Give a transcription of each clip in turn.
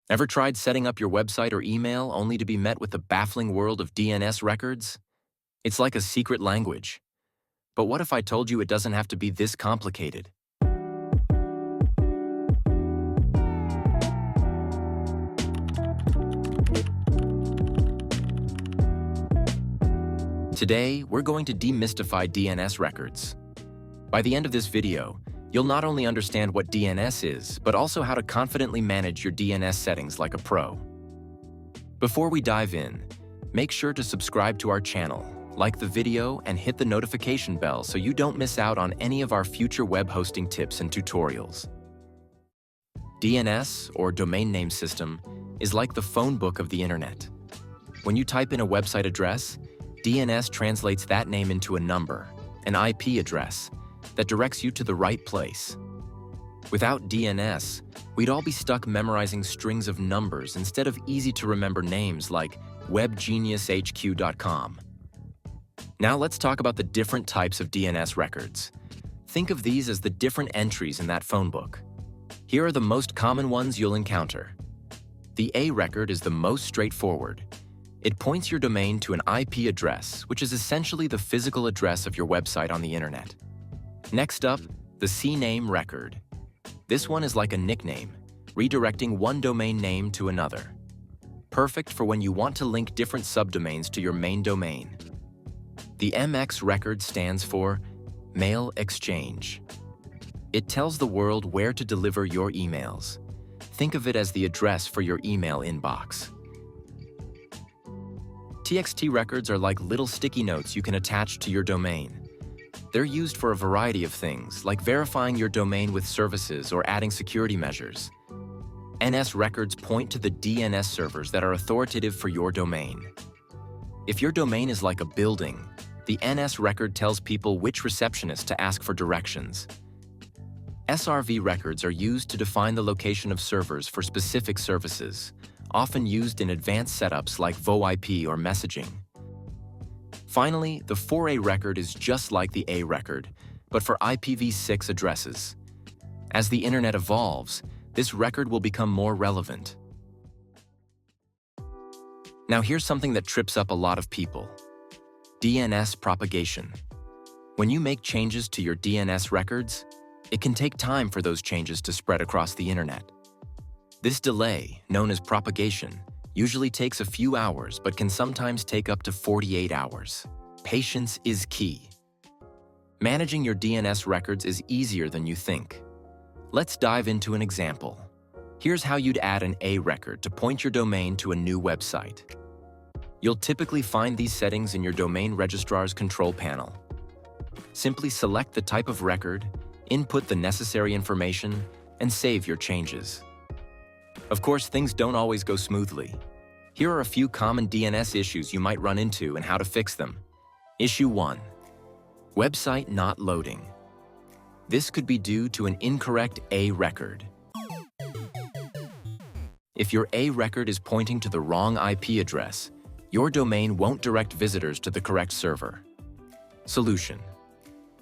Ever tried setting up your website or email only to be met with the baffling world of DNS records? It's like a secret language. But what if I told you it doesn't have to be this complicated? Today, we're going to demystify DNS records. By the end of this video, you'll not only understand what DNS is, but also how to confidently manage your DNS settings like a pro. Before we dive in, make sure to subscribe to our channel, like the video, and hit the notification bell so you don't miss out on any of our future web hosting tips and tutorials. DNS, or domain name system, is like the phone book of the internet. When you type in a website address, DNS translates that name into a number, an IP address, that directs you to the right place. Without DNS, we'd all be stuck memorizing strings of numbers instead of easy-to-remember names like webgeniushq.com. Now let's talk about the different types of DNS records. Think of these as the different entries in that phone book. Here are the most common ones you'll encounter. The A record is the most straightforward. It points your domain to an IP address, which is essentially the physical address of your website on the internet. Next up, the CNAME record. This one is like a nickname, redirecting one domain name to another. Perfect for when you want to link different subdomains to your main domain. The MX record stands for Mail Exchange. It tells the world where to deliver your emails. Think of it as the address for your email inbox. TXT records are like little sticky notes you can attach to your domain. They're used for a variety of things, like verifying your domain with services or adding security measures. NS records point to the DNS servers that are authoritative for your domain. If your domain is like a building, the NS record tells people which receptionist to ask for directions. SRV records are used to define the location of servers for specific services, often used in advanced setups like VoIP or messaging. Finally, the 4A record is just like the A record, but for IPv6 addresses. As the internet evolves, this record will become more relevant. Now here's something that trips up a lot of people. DNS propagation. When you make changes to your DNS records, it can take time for those changes to spread across the internet. This delay, known as propagation, usually takes a few hours but can sometimes take up to 48 hours. Patience is key. Managing your DNS records is easier than you think. Let's dive into an example. Here's how you'd add an A record to point your domain to a new website. You'll typically find these settings in your domain registrar's control panel. Simply select the type of record, input the necessary information, and save your changes. Of course, things don't always go smoothly. Here are a few common DNS issues you might run into and how to fix them. Issue 1. Website not loading. This could be due to an incorrect A record. If your A record is pointing to the wrong IP address, your domain won't direct visitors to the correct server. Solution.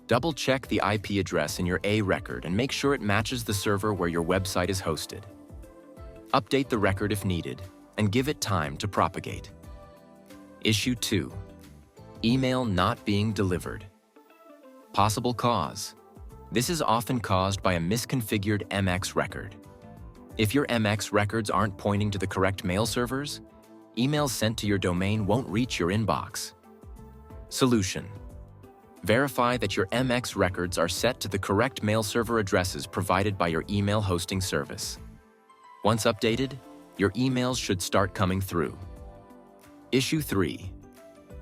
Double-check the IP address in your A record and make sure it matches the server where your website is hosted. Update the record if needed, and give it time to propagate. Issue 2. Email not being delivered. Possible cause. This is often caused by a misconfigured MX record. If your MX records aren't pointing to the correct mail servers, emails sent to your domain won't reach your inbox. Solution. Verify that your MX records are set to the correct mail server addresses provided by your email hosting service. Once updated, your emails should start coming through. Issue 3.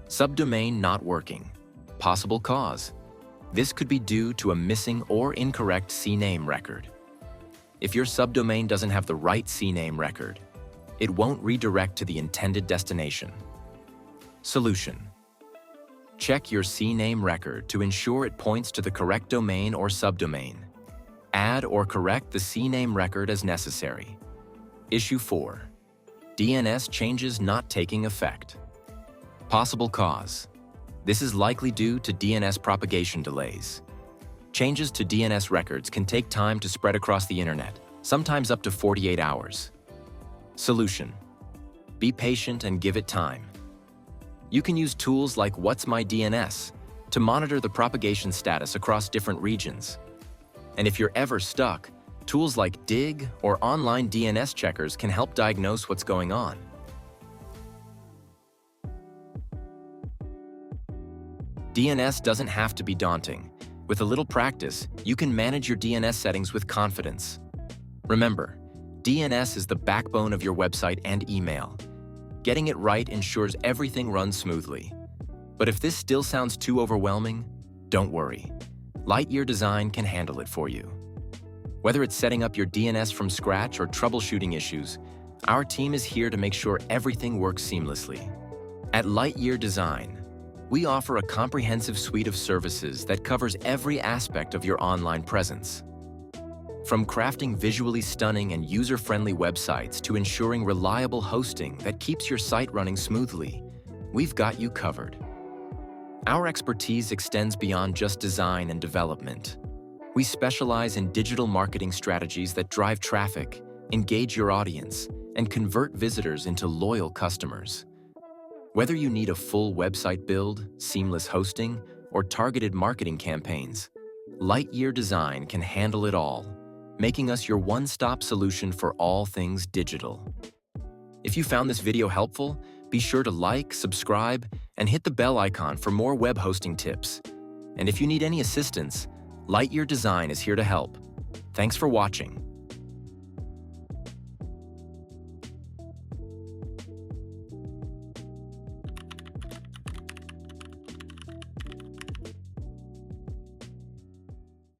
Subdomain not working. Possible cause. This could be due to a missing or incorrect CNAME record. If your subdomain doesn't have the right CNAME record, it won't redirect to the intended destination. Solution. Check your CNAME record to ensure it points to the correct domain or subdomain. Add or correct the CNAME record as necessary. Issue 4. DNS changes not taking effect. Possible cause. This is likely due to DNS propagation delays. Changes to DNS records can take time to spread across the internet, sometimes up to 48 hours. Solution: be patient and give it time. You can use tools like What's My DNS to monitor the propagation status across different regions. And if you're ever stuck, tools like Dig or online DNS checkers can help diagnose what's going on. DNS doesn't have to be daunting. With a little practice, you can manage your DNS settings with confidence. Remember, DNS is the backbone of your website and email. Getting it right ensures everything runs smoothly. But if this still sounds too overwhelming, don't worry. Lightyear Design can handle it for you. Whether it's setting up your DNS from scratch or troubleshooting issues, our team is here to make sure everything works seamlessly. At Lightyear Design, we offer a comprehensive suite of services that covers every aspect of your online presence. From crafting visually stunning and user-friendly websites to ensuring reliable hosting that keeps your site running smoothly, we've got you covered. Our expertise extends beyond just design and development. We specialize in digital marketing strategies that drive traffic, engage your audience, and convert visitors into loyal customers. Whether you need a full website build, seamless hosting, or targeted marketing campaigns, Lightyear Design can handle it all, making us your one-stop solution for all things digital. If you found this video helpful, be sure to like, subscribe, and hit the bell icon for more web hosting tips. And if you need any assistance, Lightyear Design is here to help. Thanks for watching.